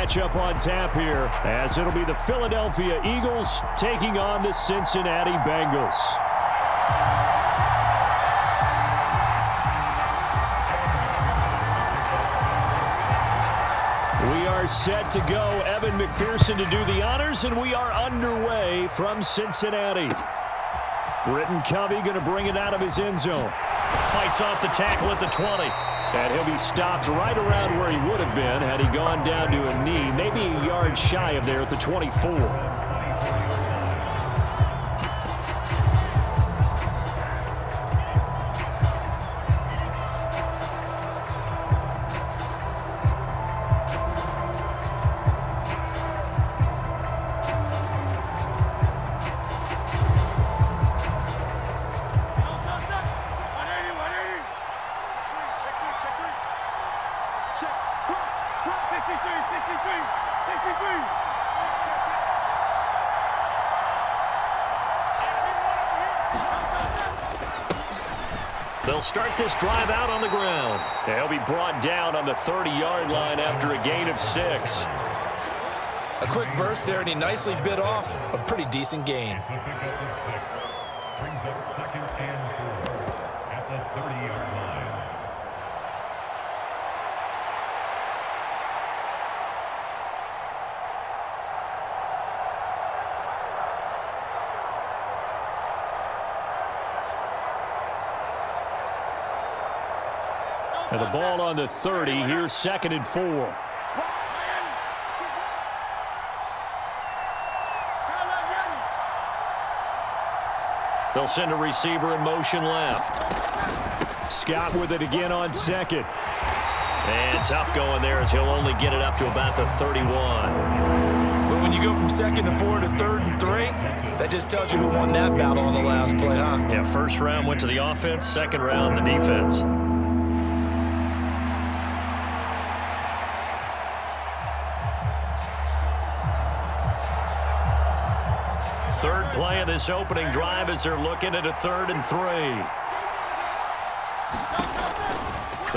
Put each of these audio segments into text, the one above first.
matchup on tap here, as it'll be the Philadelphia Eagles taking on the Cincinnati Bengals. We are set to go. Evan McPherson to do the honors, and we are underway from Cincinnati. Britton Covey going to bring it out of his end zone. Fights off the tackle at the 20. And he'll be stopped right around where he would have been had he gone down to a knee, maybe a yard shy of there at the 24. They'll start this drive out on the ground. He'll be brought down on the 30-yard line after a gain of 6. A quick burst there, and he nicely bit off a pretty decent gain. Brings up 2nd and 4 at the 30-yard line. And the ball on the 30. Here's 2nd and 4. They'll send a receiver in motion left. Scott with it again on 2nd. And tough going there as he'll only get it up to about the 31. But when you go from 2nd and 4 to 3rd and 3, that just tells you who won that battle on the last play, huh? Yeah, first round went to the offense, second round the defense. Third play of this opening drive as they're looking at a 3rd and 3.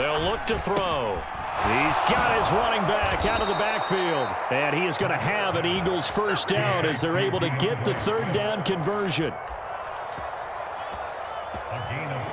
They'll look to throw. He's got his running back out of the backfield. And he is going to have an Eagles first down as they're able to get the 3rd down conversion.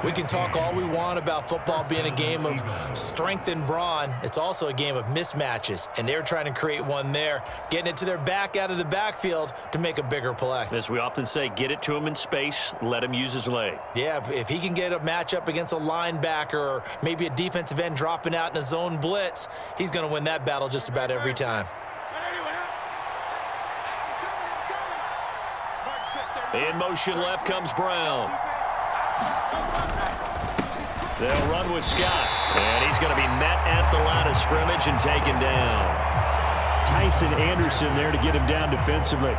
We can talk all we want about football being a game of strength and brawn. It's also a game of mismatches, and they're trying to create one there, getting it to their back out of the backfield to make a bigger play. As we often say, get it to him in space, let him use his leg. Yeah, if he can get a matchup against a linebacker or maybe a defensive end dropping out in a zone blitz, he's going to win that battle just about every time. In motion left comes Brown. They'll run with Scott, and he's going to be met at the line of scrimmage and taken down. Tyson Anderson there to get him down defensively.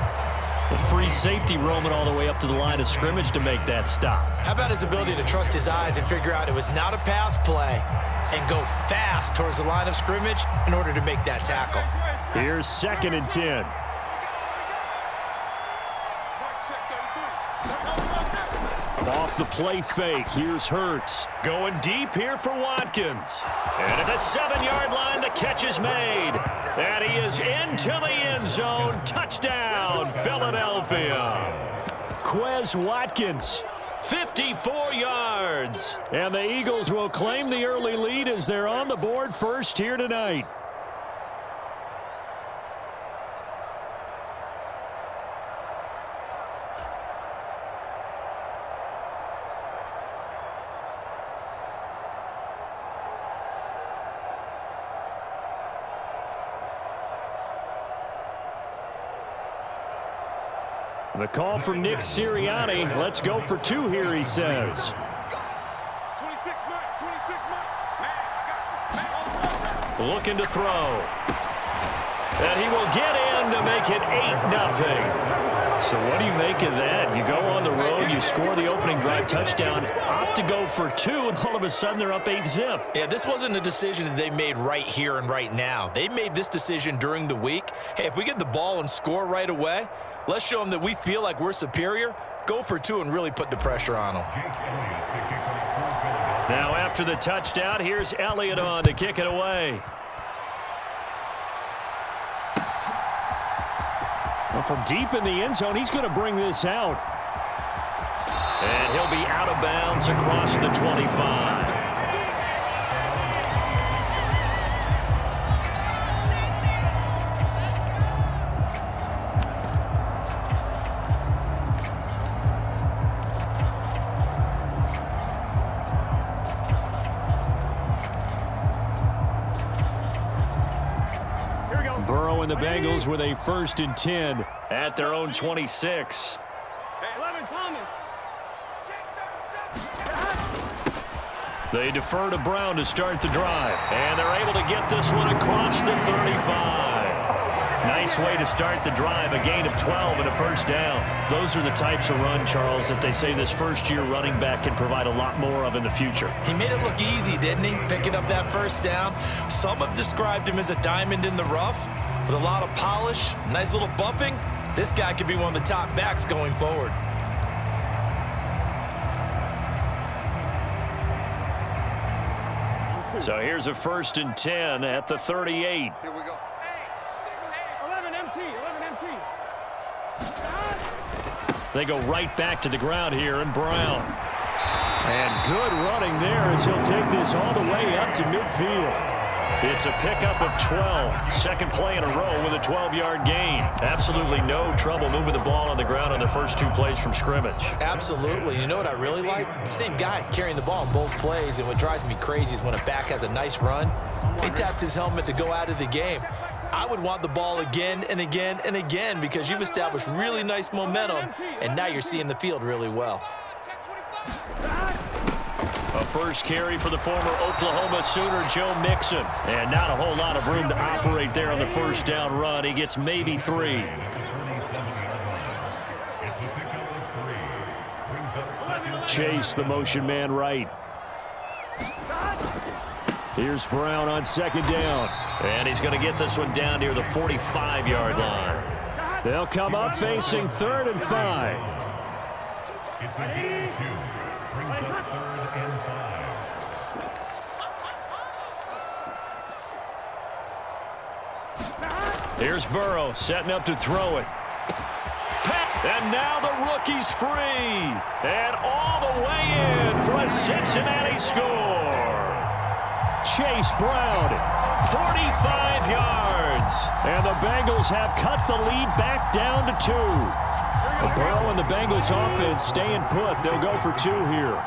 The free safety roaming all the way up to the line of scrimmage to make that stop. How about his ability to trust his eyes and figure out it was not a pass play and go fast towards the line of scrimmage in order to make that tackle. Here's 2nd and 10. Off the play fake, here's Hurts. Going deep here for Watkins. And at the 7-yard line, the catch is made. And he is into the end zone. Touchdown, Philadelphia. Quez Watkins, 54 yards. And the Eagles will claim the early lead as they're on the board first here tonight. The call from Nick Sirianni. Let's go for 2 here, he says. Looking to throw. And he will get in to make it 8-0. So what do you make of that? You go on the road, you score the opening drive touchdown, opt to go for 2, and all of a sudden they're up 8-zip. Yeah, this wasn't a decision that they made right here and right now. They made this decision during the week. Hey, if we get the ball and score right away, let's show them that we feel like we're superior. Go for 2 and really put the pressure on them. Now after the touchdown, here's Elliott on to kick it away. Well, from deep in the end zone, he's going to bring this out. And he'll be out of bounds across the 25. Burrow and the Bengals with a 1st and 10 at their own 26. They defer to Brown to start the drive, and they're able to get this one across the 35. Nice way to start the drive, a gain of 12 and a 1st down. Those are the types of run, Charles, that they say this first-year running back can provide a lot more of in the future. He made it look easy, didn't he? Picking up that 1st down. Some have described him as a diamond in the rough with a lot of polish, nice little bumping. This guy could be one of the top backs going forward. So here's a 1st and 10 at the 38. Here we go. 11 MT, 11 MT. They go right back to the ground here, and Brown. And good running there as he'll take this all the way up to midfield. It's a pickup of 12. Second play in a row with a 12-yard gain. Absolutely no trouble moving the ball on the ground on the first 2 plays from scrimmage. Absolutely. You know what I really like? Same guy carrying the ball in both plays, and what drives me crazy is when a back has a nice run, he taps his helmet to go out of the game. I would want the ball again and again and again because you've established really nice momentum, and now you're seeing the field really well. A first carry for the former Oklahoma Sooner, Joe Mixon. And not a whole lot of room to operate there on the 1st down run. He gets maybe 3. Chase, the motion man right. Here's Brown on 2nd down. And he's going to get this one down near the 45-yard line. They'll come up facing 3rd and 5. It's a gain of 2. Brings up 3rd and 5. Here's Burrow setting up to throw it. And now the rookie's free. And all the way in for a Cincinnati score. Chase Brown, 45 yards. And the Bengals have cut the lead back down to 2. Burrow and the Bengals offense staying put. They'll go for 2 here.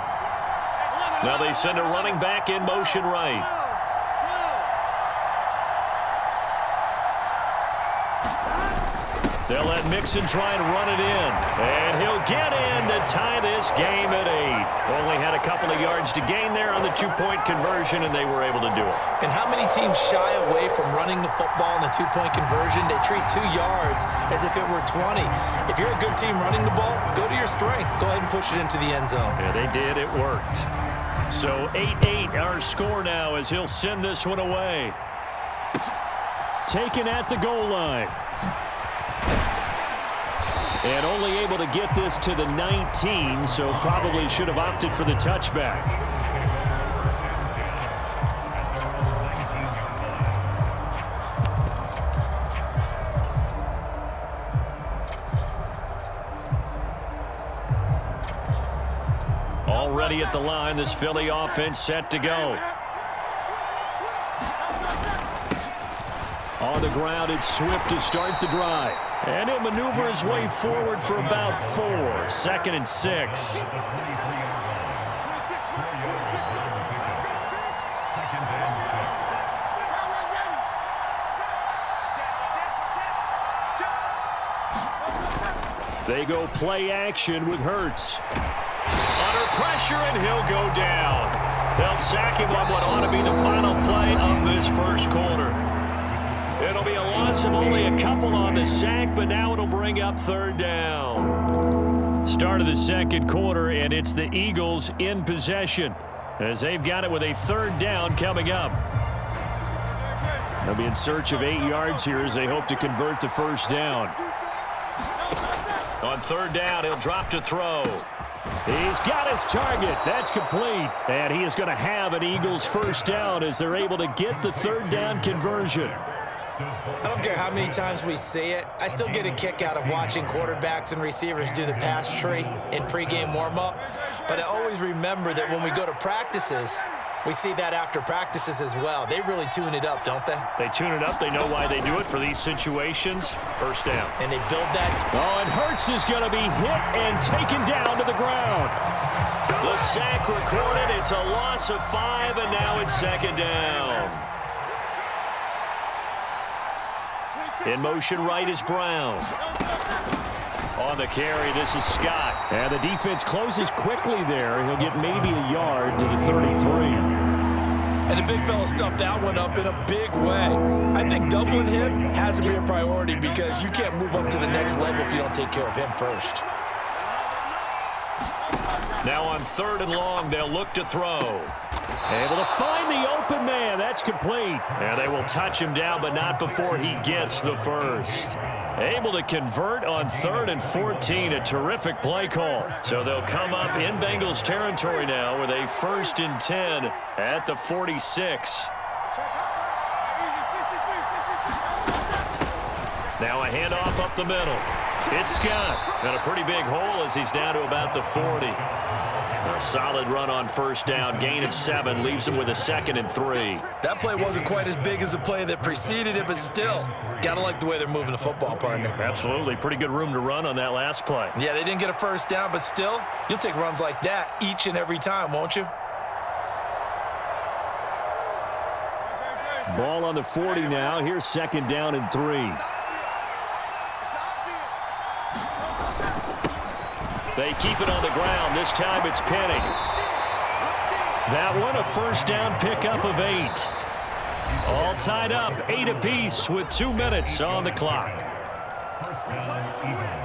Now they send a running back in motion right. They'll let Mixon try and run it in. And he'll get in to tie this game at 8. Only had a couple of yards to gain there on the 2-point conversion, and they were able to do it. And how many teams shy away from running the football in the 2-point conversion? They treat 2 yards as if it were 20. If you're a good team running the ball, go to your strength. Go ahead and push it into the end zone. Yeah, they did. It worked. So 8-8 our score now as he'll send this one away. Taken at the goal line. And only able to get this to the 19, so probably should have opted for the touchback. Already at the line, this Philly offense set to go. On the ground, it's Swift to start the drive. And he'll maneuver his way forward for about 4. 2nd and 6. They go play action with Hurts. Under pressure, and he'll go down. They'll sack him on what ought to be the final play of this first quarter. It'll be a loss of only a couple on the sack, but now it'll bring up 3rd down. Start of the 2nd quarter, and it's the Eagles in possession as they've got it with a 3rd down coming up. They'll be in search of 8 yards here as they hope to convert the 1st down. On 3rd down, he'll drop to throw. He's got his target. That's complete. And he is going to have an Eagles 1st down as they're able to get the 3rd down conversion. I don't care how many times we say it, I still get a kick out of watching quarterbacks and receivers do the pass tree in pregame warm-up. But I always remember that when we go to practices, we see that after practices as well. They really tune it up, don't they? They tune it up. They know why they do it for these situations. First down. And they build that. Oh, and Hurts is going to be hit and taken down to the ground. The sack recorded. It's a loss of 5, and now it's second down. In motion right is Brown. On the carry, this is Scott. And the defense closes quickly there. He'll get maybe a yard to the 33. And the big fella stuffed that one up in a big way. I think doubling him has to be a priority because you can't move up to the next level if you don't take care of him first. Now on 3rd and long, they'll look to throw. Able to find the open man. That's complete. And they will touch him down, but not before he gets the first. Able to convert on 3rd and 14. A terrific play call. So they'll come up in Bengals territory now with a 1st and 10 at the 46. Now a handoff up the middle. It's Scott. Got a pretty big hole as he's down to about the 40. A solid run on 1st down. Gain of 7 leaves him with a 2nd and 3. That play wasn't quite as big as the play that preceded it, but still, gotta like the way they're moving the football, partner. Absolutely. Pretty good room to run on that last play. Yeah, they didn't get a 1st down, but still, you'll take runs like that each and every time, won't you? Ball on the 40 now. Here's 2nd down and 3. They keep it on the ground. This time it's Penny. That one a 1st down pickup of 8. All tied up, 8 apiece with 2 minutes on the clock. First down, Eagles.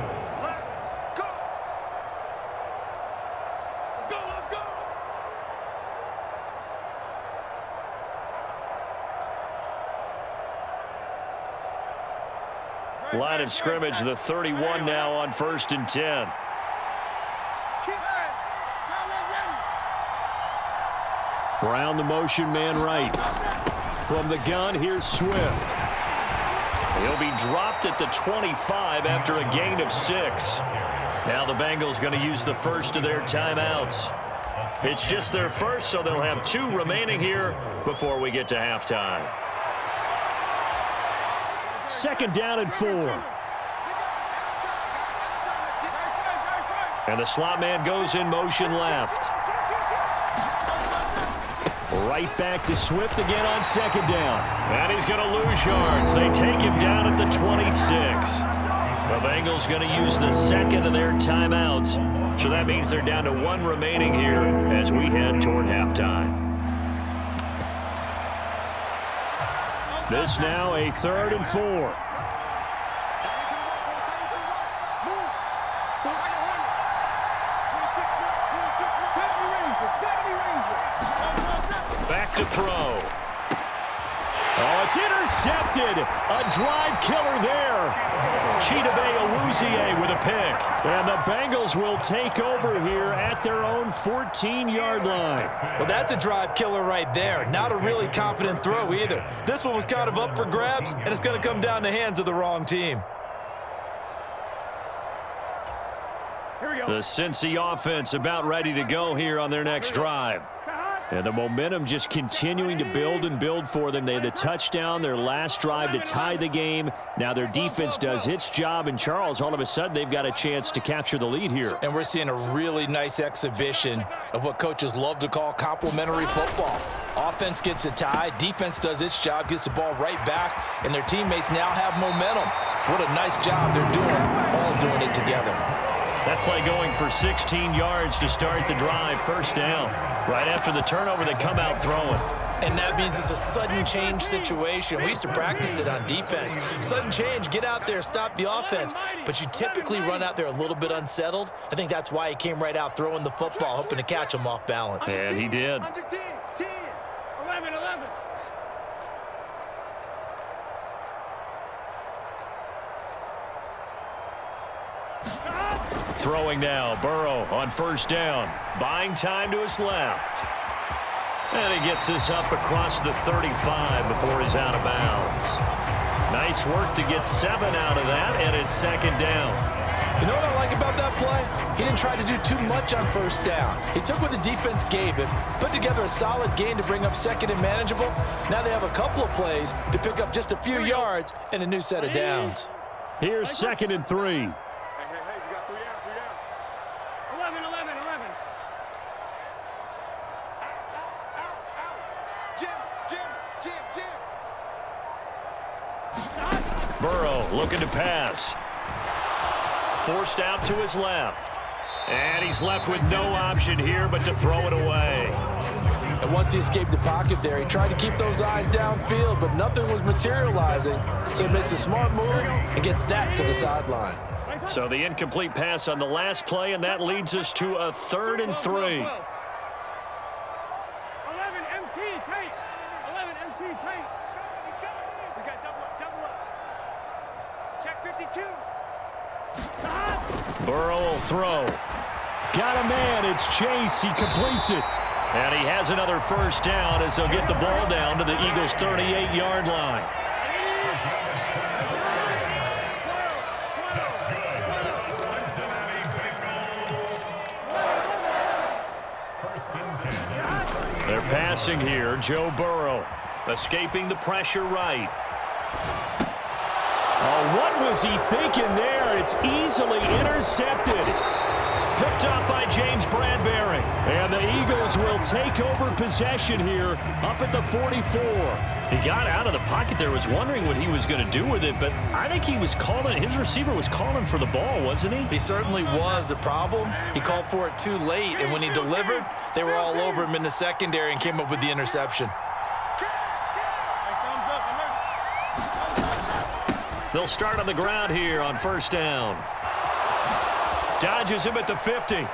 Line of scrimmage, the 31 now on 1st and 10. Brown, the motion man right. From the gun, here's Swift. He'll be dropped at the 25 after a gain of 6. Now the Bengals going to use the first of their timeouts. It's just their first, so they'll have 2 remaining here before we get to halftime. 2nd down and 4. And the slot man goes in motion left. Right back to Swift again on 2nd down. And he's going to lose yards. They take him down at the 26. The Bengals going to use the 2nd of their timeouts. So that means they're down to 1 remaining here as we head toward halftime. This now a 3rd and 4. Back to throw. Oh, it's intercepted. A drive killer there. Chidobe Awuzie with a pick. And the Bengals will take over here at their own 14-yard line. Well, that's a drive killer right there. Not a really confident throw either. This one was kind of up for grabs, and it's going to come down the hands of the wrong team. The Cincy offense about ready to go here on their next drive. And the momentum just continuing to build and build for them. They had the touchdown, their last drive to tie the game. Now their defense does its job, and Charles, all of a sudden, they've got a chance to capture the lead here. And we're seeing a really nice exhibition of what coaches love to call complementary football. Offense gets a tie, defense does its job, gets the ball right back, and their teammates now have momentum. What a nice job they're doing, all doing it together. That play going for 16 yards to start the drive, 1st down. Right after the turnover, they come out throwing. And that means it's a sudden change situation. We used to practice it on defense. Sudden change, get out there, stop the offense. But you typically run out there a little bit unsettled. I think that's why he came right out throwing the football, hoping to catch him off balance. And he did. 10, 11, 11. Throwing now, Burrow on 1st down. Buying time to his left. And he gets this up across the 35 before he's out of bounds. Nice work to get 7 out of that, and it's second down. You know what I like about that play? He didn't try to do too much on first down. He took what the defense gave him, put together a solid gain to bring up second and manageable. Now they have a couple of plays to pick up just a few yards and a new set of downs. Here's second and 3. Hey, you got 3 down. 11. Jim. Burrow looking to pass. Forced out to his left. And he's left with no option here but to throw it away. And once he escaped the pocket there, he tried to keep those eyes downfield, but nothing was materializing. So he makes a smart move and gets that to the sideline. So the incomplete pass on the last play, and that leads us to a 3rd and 3. 11 MT paint. 11 MT paint. We got double up. Check 52. Burrow will throw. Got a man. It's Chase. He completes it. And he has another first down as they'll get the ball down to the Eagles' 38-yard line. They're passing here. Joe Burrow escaping the pressure right. Oh, what was he thinking there? It's easily intercepted. Picked up by James Bradbury. And the Eagles will take over possession here up at the 44. He got out of the pocket there, was wondering what he was going to do with it, but I think he was calling, his receiver was calling for the ball, wasn't he? He certainly was. The problem, he called for it too late, and when he delivered, they were all over him in the secondary and came up with the interception. They'll start on the ground here on first down. Dodges him at the 50.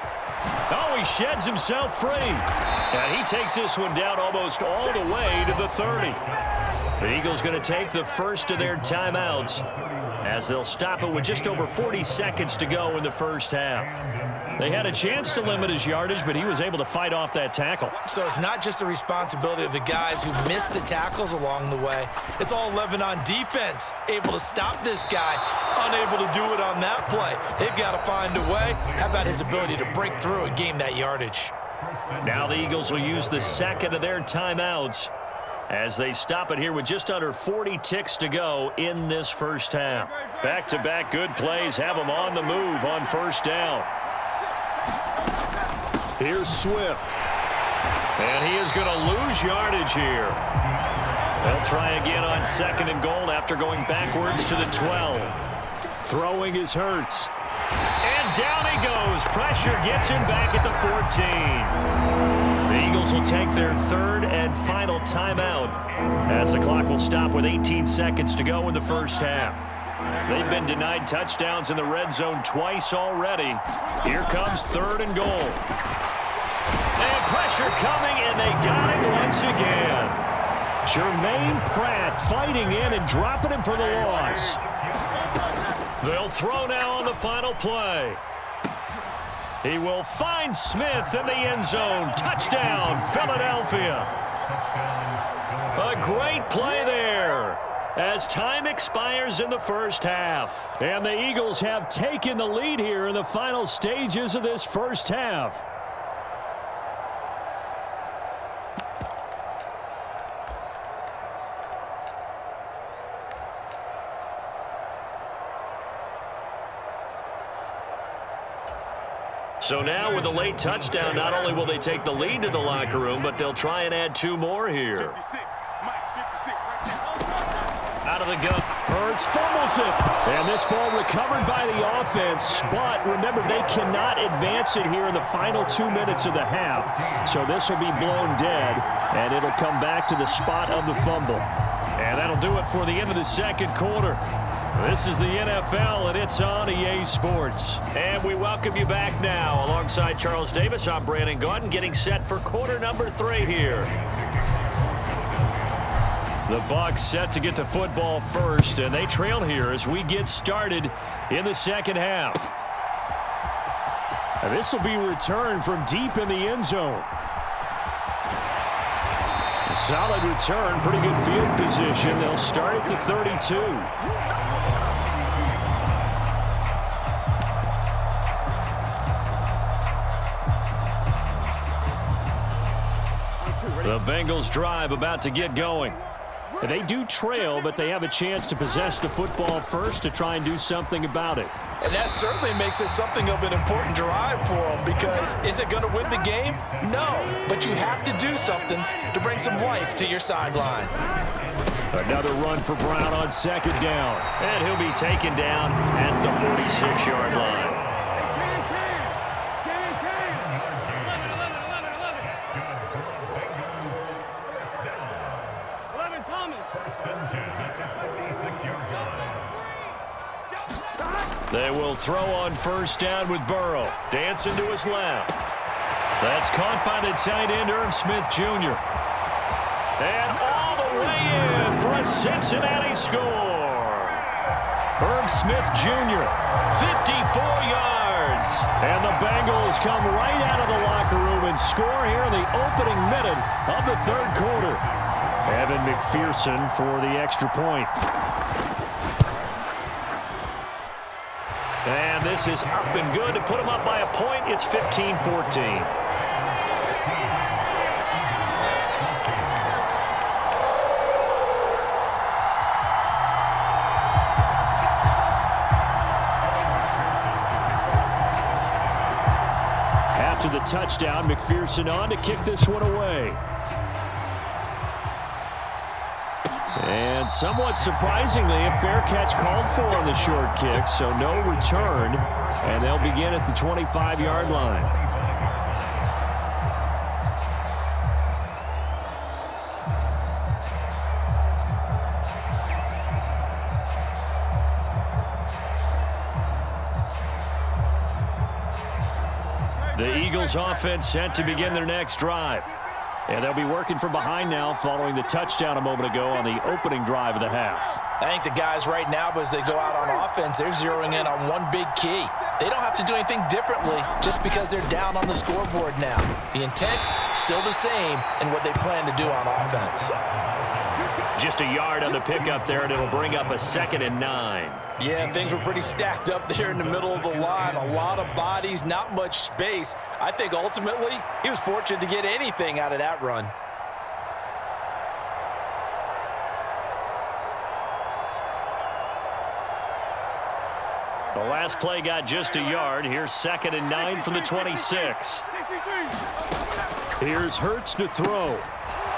Oh, he sheds himself free. And he takes this one down almost all the way to the 30. The Eagles going to take the first of their timeouts as they'll stop it with just over 40 seconds to go in the first half. They had a chance to limit his yardage, but he was able to fight off that tackle. So it's not just the responsibility of the guys who missed the tackles along the way. It's all 11 on defense, able to stop this guy, unable to do it on that play. They've got to find a way. How about his ability to break through and gain that yardage? Now the Eagles will use the second of their timeouts as they stop it here with just under 40 ticks to go in this first half. Back-to-back good plays have them on the move on first down. Here's Swift. And he is going to lose yardage here. They'll try again on second and goal after going backwards to the 12. Throwing is Hurts. And down he goes. Pressure gets him back at the 14. The Eagles will take their third and final timeout as the clock will stop with 18 seconds to go in the first half. They've been denied touchdowns in the red zone twice already. Here comes third and goal. And pressure coming, and they got him once again. Jermaine Pratt fighting in and dropping him for the loss. They'll throw now on the final play. He will find Smith in the end zone. Touchdown, Philadelphia. A great play there as time expires in the first half. And the Eagles have taken the lead here in the final stages of this first half. So now with the late touchdown, not only will they take the lead to the locker room, but they'll try and add 2 more here. 56, Mike, 56, right there. Out of the gun. Hurts fumbles it. And this ball recovered by the offense. But remember, they cannot advance it here in the final 2 minutes of the half. So this will be blown dead, and it'll come back to the spot of the fumble. And that'll do it for the end of the second quarter. This is the NFL, and it's on EA Sports. And we welcome you back now. Alongside Charles Davis, I'm Brandon Gaudin, getting set for quarter number 3 here. The Bucs set to get the football first, and they trail here as we get started in the second half. And this will be returned from deep in the end zone. Solid return, pretty good field position. They'll start at the 32. The Bengals drive about to get going. They do trail, but they have a chance to possess the football first to try and do something about it. And that certainly makes it something of an important drive for them, because is it going to win the game? No, but you have to do something to bring some life to your sideline. Another run for Brown on second down. And he'll be taken down at the 46-yard line. They will throw on first down with Burrow. Dancing to his left. That's caught by the tight end, Irv Smith Jr. And all the way in for a Cincinnati score. Irv Smith Jr., 54 yards. And the Bengals come right out of the locker room and score here in the opening minute of the third quarter. Evan McPherson for the extra point. And this is up and good to put them up by a point. It's 15-14. After the touchdown, McPherson on to kick this one away. And somewhat surprisingly, a fair catch called for on the short kick, so no return, and they'll begin at the 25-yard line. The Eagles offense set to begin their next drive. And they'll be working from behind now following the touchdown a moment ago on the opening drive of the half. I think the guys right now, as they go out on offense, they're zeroing in on one big key. They don't have to do anything differently just because they're down on the scoreboard now. The intent, still the same in what they plan to do on offense. Just a yard on the pickup there, and it'll bring up a 2nd and 9. Yeah, things were pretty stacked up there in the middle of the line. A lot of bodies, not much space. I think ultimately he was fortunate to get anything out of that run. The last play got just a yard. Here's 2nd and 9 from the 26. Here's Hurts to throw.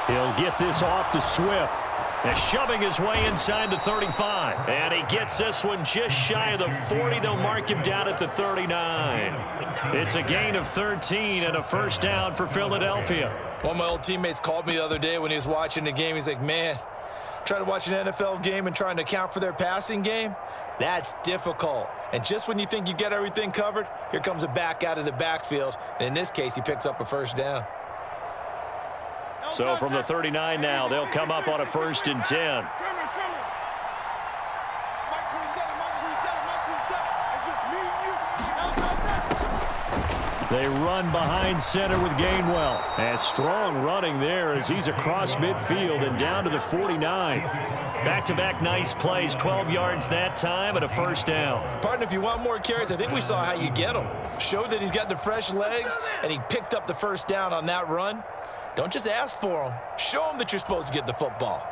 He'll get this off to Swift. And shoving his way inside the 35. And he gets this one just shy of the 40. They'll mark him down at the 39. It's a gain of 13 and a first down for Philadelphia. One of my old teammates called me the other day when he was watching the game. He's like, man, trying to watch an NFL game and trying to account for their passing game, that's difficult. And just when you think you get everything covered, here comes a back out of the backfield. And in this case, he picks up a first down. So from the 39 now, they'll come up on a 1st and 10. They run behind center with Gainwell. And strong running there as he's across midfield and down to the 49. Back-to-back nice plays, 12 yards that time and a first down. Partner, if you want more carries, I think we saw how you get them. Showed that he's got the fresh legs, and he picked up the first down on that run. Don't just ask for them. Show them that you're supposed to get the football.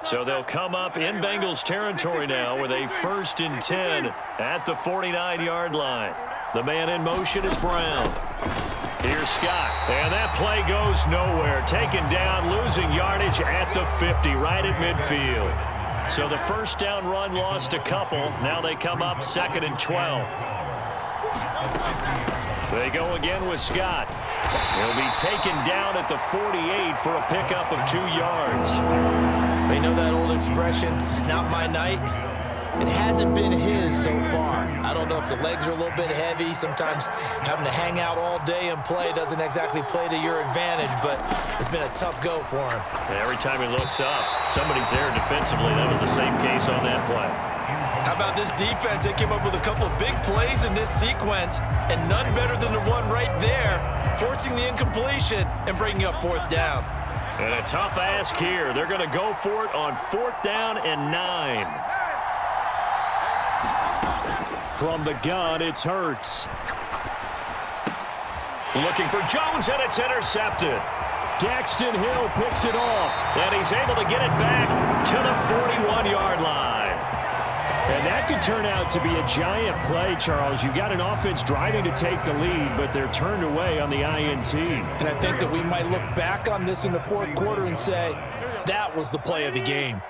So they'll come up in Bengals territory now with a 1st and 10 at the 49-yard line. The man in motion is Brown. Here's Scott. And that play goes nowhere. Taken down, losing yardage at the 50, right at midfield. So the first down run lost a couple. Now they come up 2nd and 12. They go again with Scott. He'll be taken down at the 48 for a pickup of 2 yards. You know that old expression, it's not my night? It hasn't been his so far. I don't know if the legs are a little bit heavy. Sometimes having to hang out all day and play doesn't exactly play to your advantage, but it's been a tough go for him. And every time he looks up, somebody's there defensively. That was the same case on that play. How about this defense? They came up with a couple of big plays in this sequence, and none better than the one right there, forcing the incompletion and bringing up 4th down. And a tough ask here. They're going to go for it on 4th down and 9. From the gun, it's Hurts. Looking for Jones, and it's intercepted. Daxton Hill picks it off, and he's able to get it back to the 41-yard line. And that could turn out to be a giant play, Charles. You've got an offense driving to take the lead, but they're turned away on the INT. And I think that we might look back on this in the 4th quarter and say, that was the play of the game.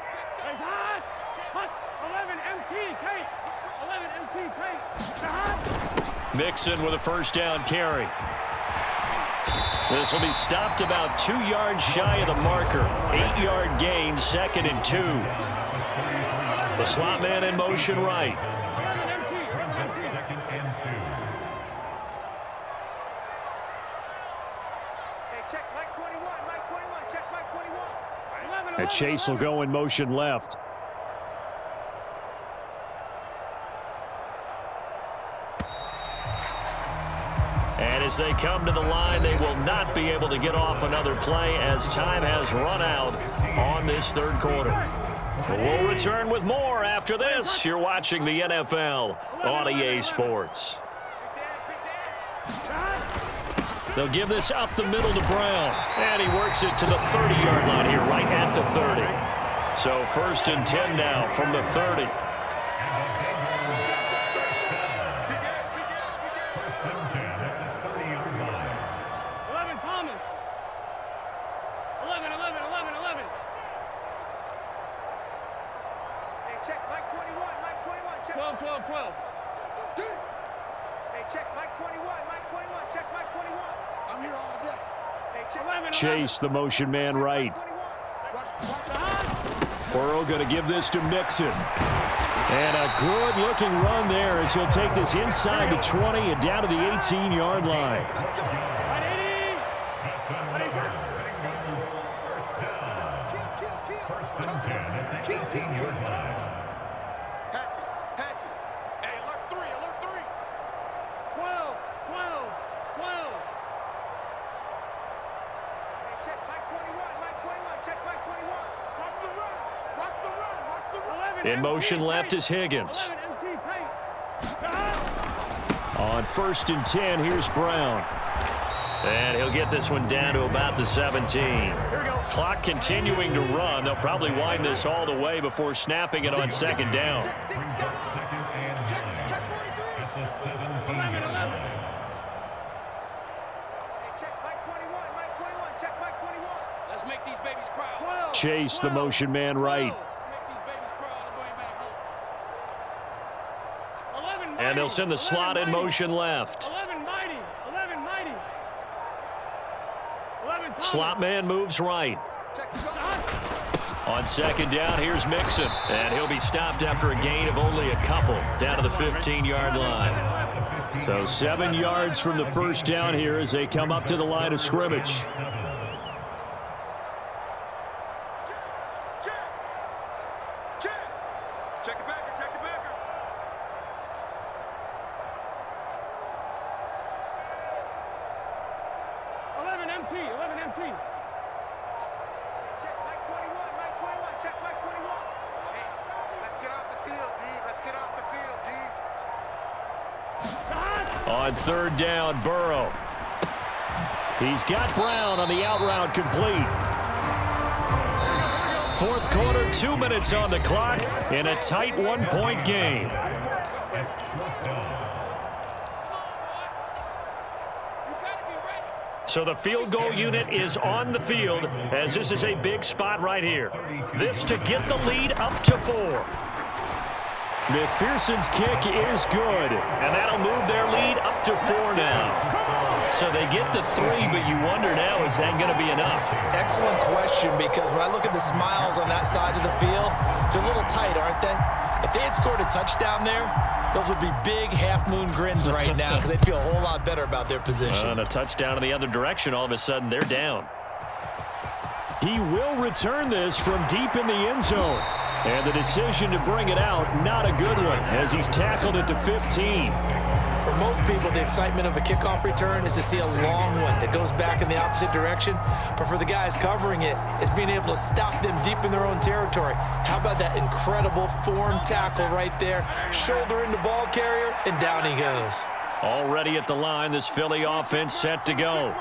11 MT, Kate. 11 MT, Kate. Mixon with a 1st down carry. This will be stopped about 2 yards shy of the marker. 8-yard gain, 2nd and 2. The slot man in motion right. Check Mike 21, Mike 21, check Mike 21. And Chase will go in motion left. And as they come to the line, they will not be able to get off another play as time has run out on this 3rd quarter. We'll return with more after this. You're watching the NFL on EA Sports. They'll give this up the middle to Brown. And he works it to the 30-yard line here, right at the 30. So 1st and 10 now from the 30. Check Mike 21, Mike 21, check 12, 12, 12. Hey, check Mike 21, Mike 21, check Mike 21. I'm here all day. Hey, check 11, Chase, the motion man right. Burrow going to give this to Mixon. And a good-looking run there as he'll take this inside the 20 and down to the 18-yard line. In motion left is Higgins. On 1st and 10, here's Brown. And he'll get this one down to about the 17. Clock continuing to run. They'll probably wind this all the way before snapping it on 2nd down. Let's make these babies cry. Chase, the motion man right. And they'll send the slot in motion left. 11 mighty. 11 mighty. 11 slot man moves right. On 2nd down, here's Mixon. And he'll be stopped after a gain of only a couple down to the 15-yard line. So 7 yards from the 1st down here as they come up to the line of scrimmage. Check the backer, check the backer. 11 MT, 11 MT. Check Mike 21, Mike 21, check Mike 21. Hey, let's get off the field, D. Let's get off the field, D. On 3rd down, Burrow. He's got Brown on the out route complete. 4th quarter, 2 minutes on the clock in a tight 1-point game. So the field goal unit is on the field as this is a big spot right here. This to get the lead up to 4. McPherson's kick is good, and that'll move their lead up to 4 now. So they get the 3, but you wonder now, is that going to be enough? Excellent question, because when I look at the smiles on that side of the field, they're a little tight, aren't they? If they had scored a touchdown there, those would be big half-moon grins right now because they'd feel a whole lot better about their position. And a touchdown in the other direction, all of a sudden they're down. He will return this from deep in the end zone. And the decision to bring it out, not a good one, as he's tackled at the 15. For most people, the excitement of a kickoff return is to see a long one that goes back in the opposite direction. But for the guys covering it, it's being able to stop them deep in their own territory. How about that incredible form tackle right there? Shoulder into ball carrier, and down he goes. Already at the line, this Philly offense set to go.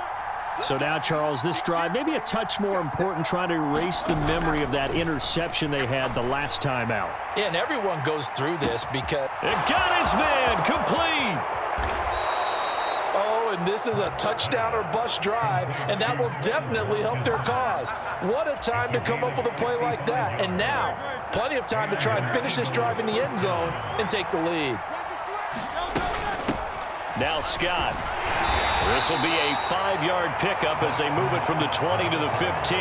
So now, Charles, this drive, maybe a touch more important, trying to erase the memory of that interception they had the last time out. Yeah, and everyone goes through this because... It got his man complete. Oh, and this is a touchdown or bust drive, and that will definitely help their cause. What a time to come up with a play like that. And now, plenty of time to try and finish this drive in the end zone and take the lead. Now Scott. This will be a 5-yard pickup as they move it from the 20 to the 15.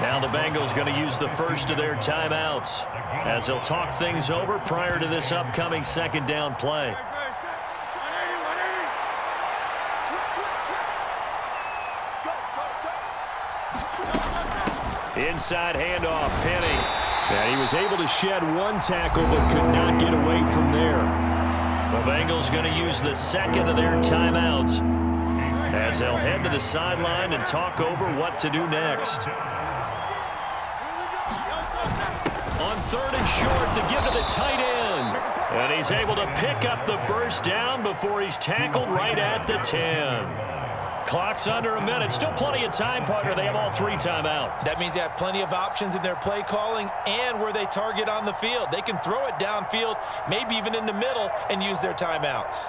Now the Bengals going to use the first of their timeouts as they'll talk things over prior to this upcoming second down play. Inside handoff, Penny. And he was able to shed one tackle but could not get away from there. The Bengals going to use the second of their timeouts as they'll head to the sideline and talk over what to do next. On 3rd and short to give to the tight end. And he's able to pick up the first down before he's tackled right at the 10. Clock's under a minute. Still plenty of time, partner. They have all 3 timeouts. That means they have plenty of options in their play calling and where they target on the field. They can throw it downfield, maybe even in the middle, and use their timeouts.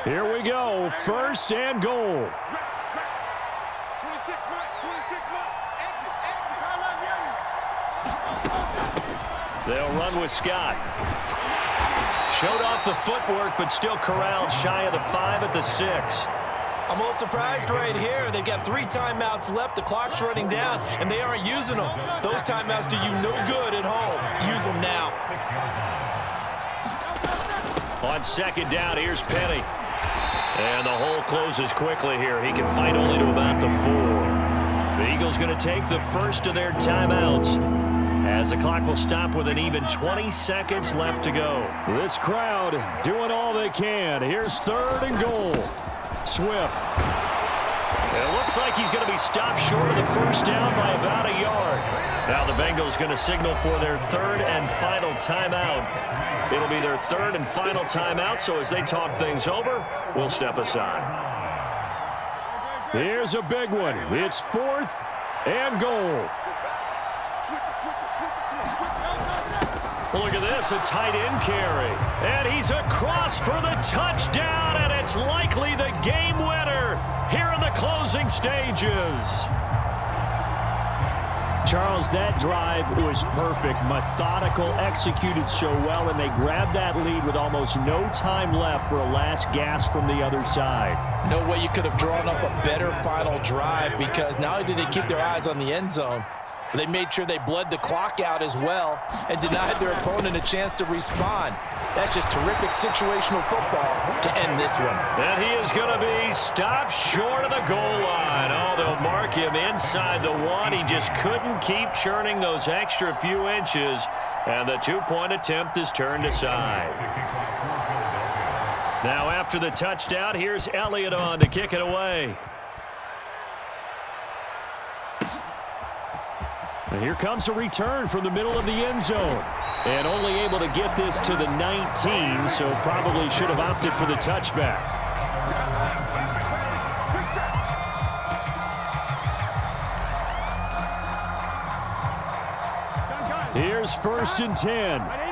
Here we go. 1st and goal. 26 They'll run with Scott. Showed off the footwork, but still corralled shy of the 5 at the 6. I'm a little surprised right here. They've got 3 timeouts left. The clock's running down, and they aren't using them. Those timeouts do you no good at home. Use them now. On 2nd down, here's Penny. And the hole closes quickly here. He can fight only to about the 4. The Eagles going to take the first of their timeouts as the clock will stop with an even 20 seconds left to go. This crowd doing all they can. Here's 3rd and goal. Swift. It looks like he's going to be stopped short of the first down by about a yard. Now the Bengals going to signal for their 3rd and final timeout. It'll be their 3rd and final timeout, so as they talk things over, we'll step aside. Here's a big one. It's 4th and goal. Look at this, a tight end carry. And he's across for the touchdown, and it's likely the game winner here in the closing stages. Charles, that drive was perfect, methodical, executed so well, and they grabbed that lead with almost no time left for a last gasp from the other side. No way you could have drawn up a better final drive, because not only did they keep their eyes on the end zone, they made sure they bled the clock out as well and denied their opponent a chance to respond. That's just terrific situational football to end this one. And he is going to be stopped short of the goal line. Oh, they'll mark him inside the 1. He just couldn't keep churning those extra few inches, and the 2-point attempt is turned aside. Now after the touchdown, here's Elliott on to kick it away. And here comes a return from the middle of the end zone. And only able to get this to the 19, so probably should have opted for the touchback. Here's 1st and 10.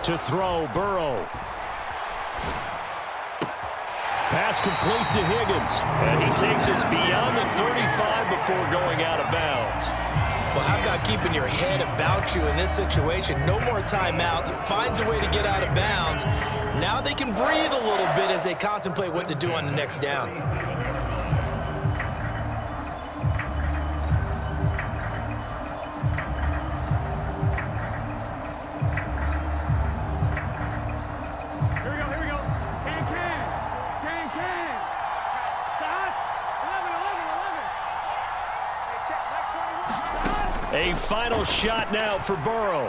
To throw, Burrow. Pass complete to Higgins. And he takes us beyond the 35 before going out of bounds. Well, how about keeping your head about you in this situation? No more timeouts. Finds a way to get out of bounds. Now they can breathe a little bit as they contemplate what to do on the next down. A final shot now for Burrow.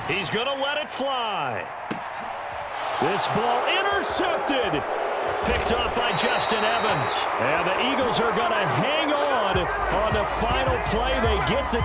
He's going to let it fly. This ball intercepted. Picked off by Justin Evans. And the Eagles are going to hang on the final play. They get the